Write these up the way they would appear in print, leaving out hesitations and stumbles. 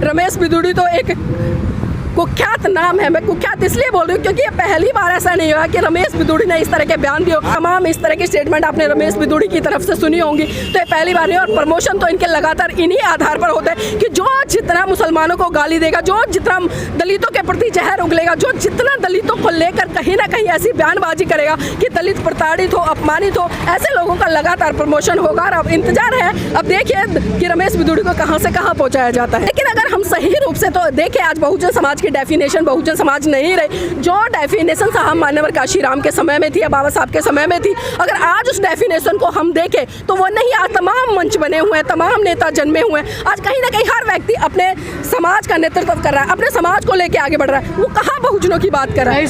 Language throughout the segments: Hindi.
रमेश बिदुड़ी तो एक कुख्यात नाम है। मैं कुख्यात इसलिए बोल रही हूँ क्योंकि ये पहली बार ऐसा नहीं हुआ कि रमेश बिदुड़ी ने इस तरह के बयान दिए। तमाम इस तरह की स्टेटमेंट आपने रमेश बिदुड़ी की तरफ से सुनी होंगी, तो ये पहली बार नहीं। और प्रमोशन तो इनके लगातार इन्हीं आधार पर होता है कि जो जितना मुसलमानों को गाली देगा, जो जितना दलितों के प्रति जहर उगलेगा, जो जितना दलितों को लेकर कहीं ना कहीं ऐसी बयानबाजी करेगा कि दलित प्रताड़ित हो, अपमानित हो, ऐसे लोगों का लगातार प्रमोशन होगा। और अब इंतजार है, अब देखिए कि रमेश बिदुड़ी को कहाँ से कहाँ पहुँचाया जाता है। लेकिन अगर हम सही रूप से तो देखें, आज बहुजन समाज की डेफिनेशन बहुजन समाज नहीं रही। जो डेफिनेशन साहब मान्यवर काशीराम के समय में थी या बाबा साहब के समय में थी, अगर आज उस डेफिनेशन को हम देखें तो वो नहीं। आज तमाम मंच बने हुए हैं, तमाम नेता जन्मे हुए हैं। आज कहीं ना कहीं हर व्यक्ति अपने समाज का नेतृत्व कर रहा है, अपने समाज को लेके आगे बढ़ रहा है। वो कहाँ बहुजनों की बात कर रहा है,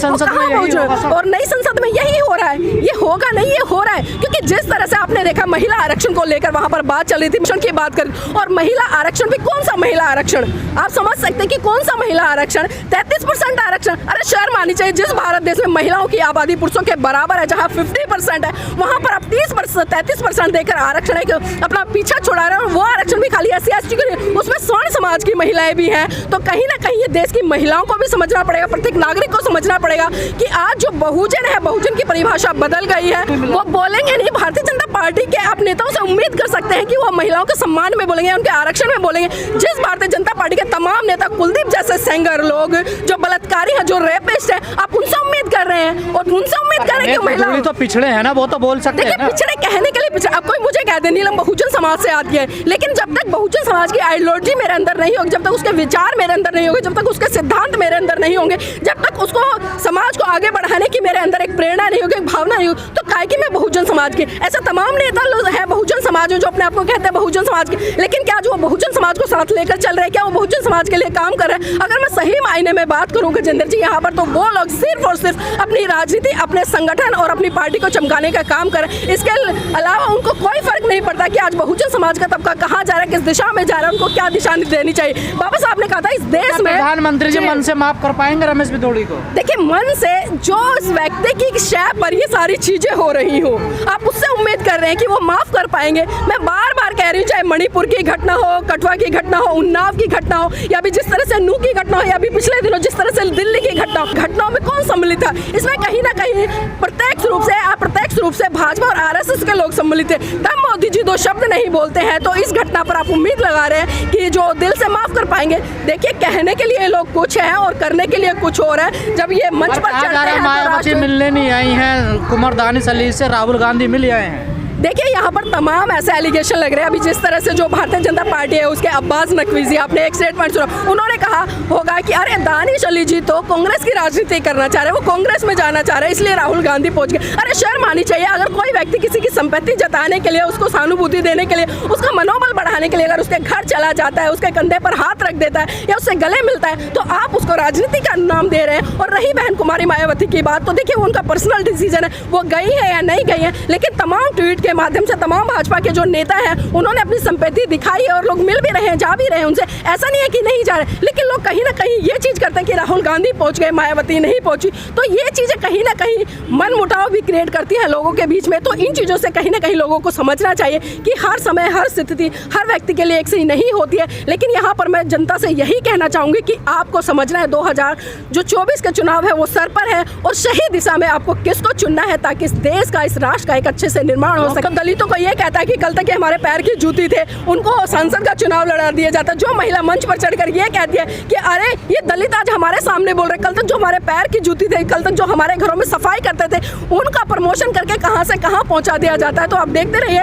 और नई संसद में यही हो रहा है। ये होगा नहीं, ये हो रहा है क्योंकि जिस तरह से आपने देखा महिला आरक्षण को लेकर वहां पर बात चल रही थी, की बात कर, और महिला आरक्षण भी कौन सा महिला आरक्षण, आप समझ सकते हैं कि कौन सा महिला आरक्षण, 33% आरक्षण। अरे शर्म आनी चाहिए, जिस भारत देश में महिलाओं की आबादी पुरुषों के बराबर है, जहां 50% है, वहां पर आप 33% देकर आरक्षण है अपना पीछा छुड़ा रहे हैं। और वो आरक्षण भी खाली SC/ST के लिए, उसमें स्वर्ण समाज की महिलाएं भी हैं। तो कहीं ना कहीं ये देश की महिलाओं को भी समझना पड़ेगा, प्रत्येक नागरिक को समझना पड़ेगा कि आज जो बहुजन है, बहुजन की परिभाषा बदल गई है। वो बोलेंगे नहीं, भारतीय जनता पार्टी के आप नेताओं से उम्मीद कर सकते हैं कि वो महिलाओं के सम्मान में बोलेंगे, उनके आरक्षण में बोलेंगे। जिस भारतीय जनता पार्टी के तमाम नेता, कुलदीप जैसे सेंगर लोग जो बलात्कारी है, जो रेपिस्ट है, आप उनसे उम्मीद कर रहे हैं, और उनसे उम्मीद कर रहे हैं कि महिला तो पिछड़े हैं ना, वो तो बोल सकते हैं ना। पिछड़े कहने के लिए पिछड़े, अब कोई मुझे कह दे नीलम बहुजन समाज से आती है, लेकिन जब तक बहुजन समाज की आइडियोलॉजी मेरे अंदर नहीं होगी, जब तक उसके विचार मेरे अंदर नहीं होंगे, जब तक उसके सिद्धांत मेरे अंदर नहीं होंगे, जब तक उसको समाज को आगे बढ़ाने की मेरे अंदर एक प्रेरणा नहीं होगी, एक भावना नहीं होगी, तो काहे कि मैं बहुजन समाज की। ऐसा तमाम नेता लोग हैं बहुजन समाज में जो अपने आप को कहते हैं बहुजन समाज के, लेकिन क्या जो बहुजन समाज को साथ लेकर चल रहे हैं, क्या वो बहुजन समाज के लिए काम कर रहे हैं? अगर मैं सही मायने में बात करूँ गजेंद्र जी यहाँ पर, तो वो लोग सिर्फ और सिर्फ अपनी राजनीति, अपने संगठन और अपनी पार्टी को चमकाने का काम करें। इसके अलावा उनको कोई फर्क नहीं पड़ता कि आज बहुजन समाज का तबका कहाँ जा रहा है, किस दिशा में जा रहा है, उनको क्या दिशा देनी चाहिए। बाबा साहब ने कहा था इस देश में प्रधानमंत्री जी मन से माफ कर पाएंगे रमेश बिदुड़ी को? देखिए, मन से जो इस व्यक्ति की शय पर ये सारी चीजें हो रही हो, आप उससे उम्मीद कर रहे हैं कि वो माफ कर पाएंगे। मैं बार बार कह रही हूँ, चाहे मणिपुर की घटना हो, कठुआ की घटना हो, उन्नाव की घटना हो, या अभी जिस तरह से नू की घटना हो, या अभी पिछले दिनों जिस तरह से दिल्ली की घटनाओं में कौन सम्मिलित था? इसमें कहीं ना कहीं प्रत्यक्ष रूप से भाजपा और RSS के लोग सम्मिलित थे। तब मोदी जी दो शब्द नहीं बोलते हैं, तो इस घटना पर आप उम्मीद लगा रहे हैं कि जो दिल से माफ कर पाएंगे। देखिए, कहने के लिए लोग कुछ है और करने के लिए कुछ और है। जब ये मंच पर चढ़ते हैं, मायावती मिलने नहीं आई हैं, कुमार दानिश अली से राहुल गांधी मिल आए हैं। देखिए, यहाँ पर तमाम ऐसे एलिगेशन लग रहे हैं। अभी जिस तरह से जो भारतीय जनता पार्टी है उसके अब्बास नकवी, आपने एक स्टेटमेंट सुना, उन्होंने कहा होगा कि अरे दानिश अली जी तो कांग्रेस की राजनीति करना चाह रहे हैं, वो कांग्रेस में जाना चाह रहे हैं, इसलिए राहुल गांधी पहुंच गए। अरे शर्म आनी चाहिए। अगर कोई व्यक्ति किसी की संपत्ति जताने के लिए, उसको सहानुभूति देने के लिए, उसका मनोबल बढ़ाने के लिए अगर उसके घर चला जाता है, उसके कंधे पर हाथ रख देता है या उससे गले मिलता है, तो आप उसको राजनीति का नाम दे रहे हैं। और रही बहन कुमारी मायावती की बात, तो देखिए उनका पर्सनल डिसीजन है, वो गई है या नहीं गई है, लेकिन तमाम ट्वीट के माध्यम से तमाम भाजपा के जो नेता हैं उन्होंने अपनी संपत्ति दिखाई है और लोग मिल भी रहे हैं, जा भी रहे हैं उनसे। ऐसा नहीं है कि नहीं जा रहे, लेकिन लोग कहीं ना कहीं ये चीज करते हैं कि राहुल गांधी पहुंच गए, मायावती नहीं पहुंची। तो ये चीजें कहीं ना कहीं मन मुटाव भी क्रिएट करती है लोगों के बीच में। तो इन चीजों से कहीं ना कहीं लोगों को समझना चाहिए कि हर समय, हर स्थिति, हर व्यक्ति के लिए एक सी नहीं होती है। लेकिन यहाँ पर मैं जनता से यही कहना चाहूंगी कि आपको समझना है 2024 के चुनाव है वो सर पर है, और सही दिशा में आपको किसको चुनना है ताकि इस देश का, इस राष्ट्र का एक अच्छे से निर्माण हो सके। दलितों को ये कहता है कि कल तक ये हमारे पैर की जूती थे, उनको संसद का चुनाव लड़ा दिया जाता। जो महिला मंच पर चढ़कर ये कहती है कि अरे ये दलित आज हमारे सामने बोल रहे, कल तक जो हमारे पैर की जूती थे, कल तक जो हमारे घरों में सफाई करते थे, उनका प्रमोशन करके कहां से कहां पहुंचा दिया जाता है। तो आप देखते रहिए।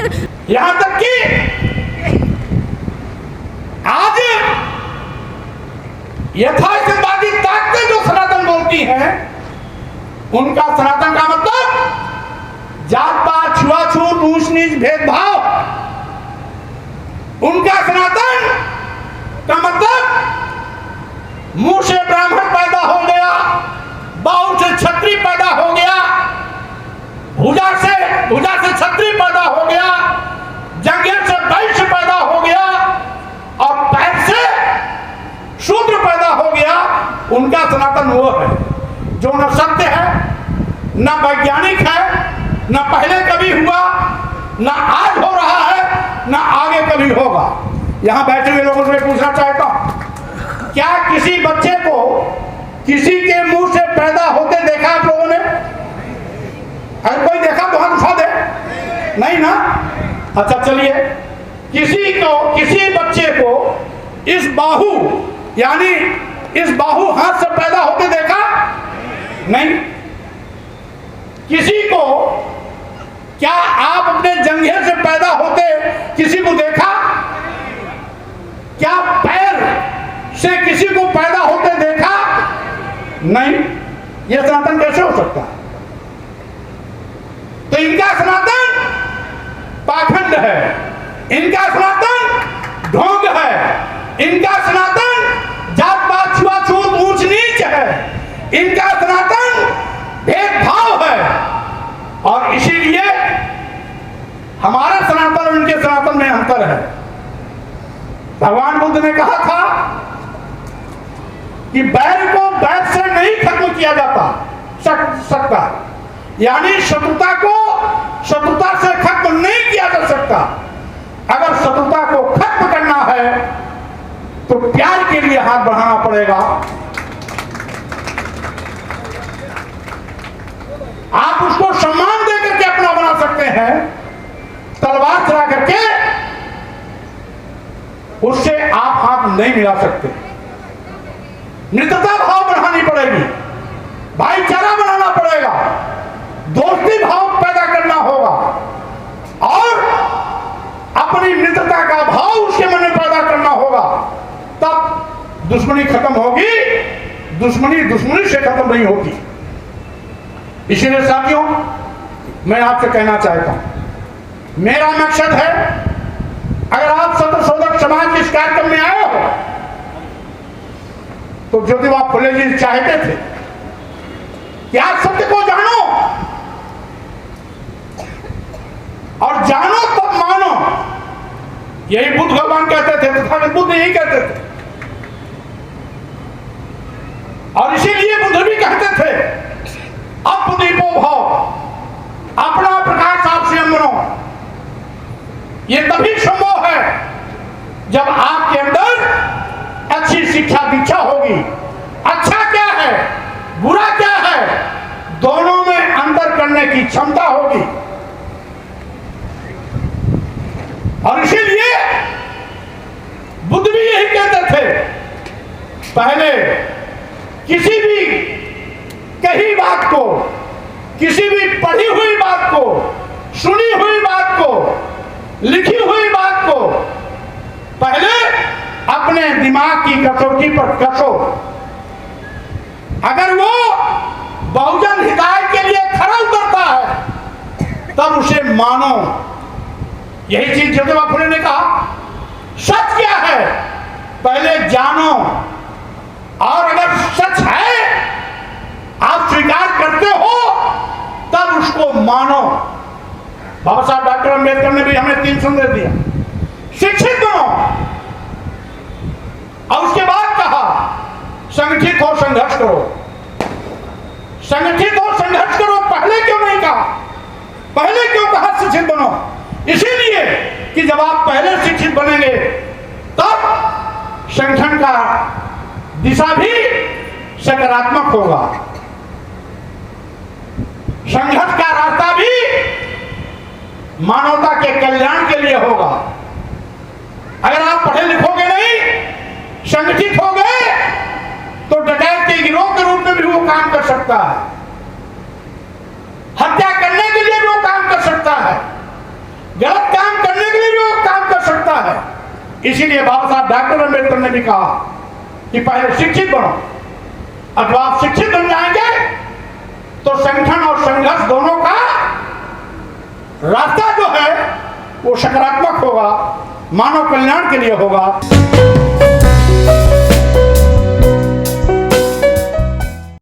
यहां तक कि आज यथार्थवादी ताकतें जो सनातन बोलती हैं, उनका सनातन का मतलब जात पात, छुआछूत, ऊंच नीच, भेदभाव, उनका सनातन का मतलब मुंह से ब्राह्मण पैदा हो गया, बाहु से क्षत्रिय पैदा हो गया, भुजा से क्षत्रिय पैदा हो गया, जंघे से वैश्य पैदा हो गया, और पैर से शूद्र पैदा हो गया। उनका सनातन वो है जो न सत्य है, न वैज्ञानिक है, न पहले कभी हुआ, न आज हो रहा है, न आगे कभी होगा। यहाँ बैठे हुए लोगों से पूछना चाहता हूं, क्या किसी बच्चे को किसी के मुंह से पैदा होते देखा आप लोगों ने? अगर कोई देखा तो हाथ उठा दे। नहीं ना? अच्छा चलिए, किसी बच्चे को इस बाहु यानी इस बाहु हाथ से पैदा होते देखा? नहीं। किसी को क्या आप अपने जंघे से पैदा होते किसी को देखा? क्या पैर से किसी को पैदा होते देखा? नहीं। यह सनातन कैसे हो सकता है? तो इनका सनातन पाखंड है, इनका सनातन ढोंग है, इनका सनातन जात पात छुआछूत ऊंच नीच है, इनका सनातन भेदभाव है। और इसीलिए हमारे सनातन और उनके सनातन में अंतर है। भगवान बुद्ध ने कहा था कि बैर को बैर से नहीं खत्म किया जाता सकता, यानी शत्रुता को शत्रुता से खत्म नहीं किया जा सकता। अगर शत्रुता को खत्म करना है तो प्यार के लिए हाथ बढ़ाना पड़ेगा। आप उसको सम्मान देकर के अपना बना सकते हैं, तलवार चला करके उससे आप हाथ नहीं मिला सकते। मित्रता भाव बढ़ानी पड़ेगी, भाईचारा बनाना पड़ेगा, दोस्ती भाव पैदा करना होगा और अपनी मित्रता का भाव उसके मन में पैदा करना होगा। तब दुश्मनी खत्म होगी। दुश्मनी से खत्म नहीं होगी। इसीलिए साथियों, मैं आपसे कहना चाहता हूं, मेरा मकसद है, अगर आप सत्यशोधक समाज के इस कार्यक्रम में आए हो तो ज्योतिबा फुले जी चाहते थे कि आप सत्य को जानो और जानो तब मानो। यही बुद्ध भगवान कहते थे, तथागत बुद्ध यही कहते थे। और इसीलिए बुद्ध भी कहते थे, अपदीपो भाव, अपना प्रकाश आप स्वयं बनो। ये तभी संभव है जब आपके अंदर अच्छी शिक्षा दीक्षा होगी। अच्छा क्या है, बुरा क्या है, दोनों में अंतर करने की क्षमता होगी। और इसीलिए बुद्ध भी यही कहते थे, पहले किसी भी कही बात को, किसी भी पढ़ी हुई बात को, सुनी हुई बात को, लिखी हुई बात को पहले अपने दिमाग की कसौटी पर कसो। अगर वो बहुजन हिताय के लिए खरा उतरता है तब उसे मानो। यही चीज ज्योतिबा फुले ने कहा, सच क्या है पहले जानो, और अगर सच है आप स्वीकार करते हो तब उसको मानो। बाबा साहब डॉक्टर अंबेडकर ने भी हमें 3 संदेश दिया, शिक्षित बनो, और उसके बाद कहा संगठित हो, संघर्ष करो। संगठित हो, संघर्ष करो पहले क्यों नहीं कहा? पहले क्यों कहा शिक्षित बनो? इसीलिए कि जब आप पहले शिक्षित बनेंगे तब संगठन का दिशा भी सकारात्मक होगा, संघर्ष का रास्ता भी मानवता के कल्याण के लिए होगा। अगर आप पढ़े लिखोगे नहीं, संगठित हो गए, तो डकैत के गिरोह के रूप में भी वो काम कर सकता है, हत्या करने के लिए भी वो काम कर सकता है, गलत काम करने के लिए भी वो काम कर सकता है। इसीलिए बाबा साहब डॉक्टर अंबेडकर ने भी कहा कि पहले शिक्षित बनो, और जब आप शिक्षित बन जाएंगे तो संगठन और संघर्ष दोनों का रास्ता जो है वो सकारात्मक होगा, मानव कल्याण के लिए होगा।